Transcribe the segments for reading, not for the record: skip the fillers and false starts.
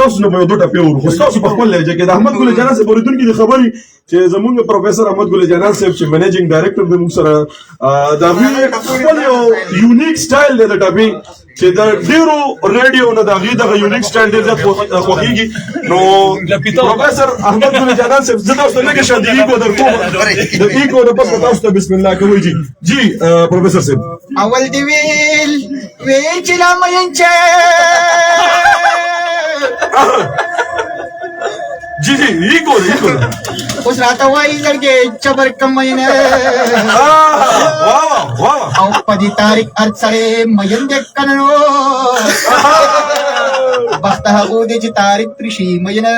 تاسو نه په یو دوه ټپې ورو تاسو په خپل لهجه کې د احمد ګل جانان صاحب اوریدونکي د خبرې چې زمونږ پروفیسور احمد ګل جانان صاحب چې منیجینګ ډایریکټر د موږ سره دا خپل یو یونیک سټایل دی د ټپې چې د ډیرو ریډیو نه د هغې دغه یونیک سټایل ډېر زیات خوښېږي نو پروفیسور احمد ګل جانان صاحب زه تاسو ته لږ شان د ایکو درکوم د ایکو نه پس به تاسو ته بسم الله کوئ جی پروفیسور صاحب اول دی ویل چې لا مین چې جی ایکو اوس راته وایي لړګې چبر کمینه او په دې تاریخ هر سړی مین دی که نه نو بخته هغو دی چې تاریخ پرې شي مینه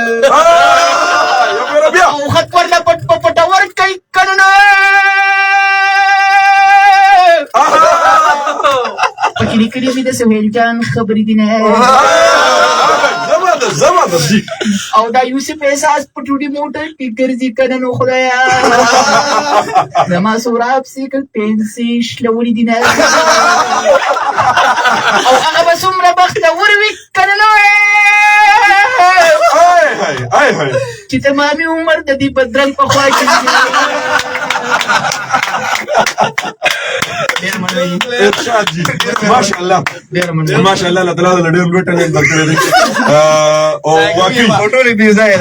او خط ورله پټ په پټه ورکوي که نه نو پکې لیکلي مې د سهیل جان خبرې دي نه زبردست جی او دا یوسف احساس په ټوټي موټر کې ګرځي که نه نو خدایا زما سوراب سیکل پنسي شلولي دي نه او هغه به څومره بختور وي که نه نو چې تمامي عمر د دې بدرنګ په خوا کې ارشاد جی ماشاءالله ماشاءالله الله تعالی له ډېر لوی ټالنټ درکړی دی او واقعي فوټو ریویو ځای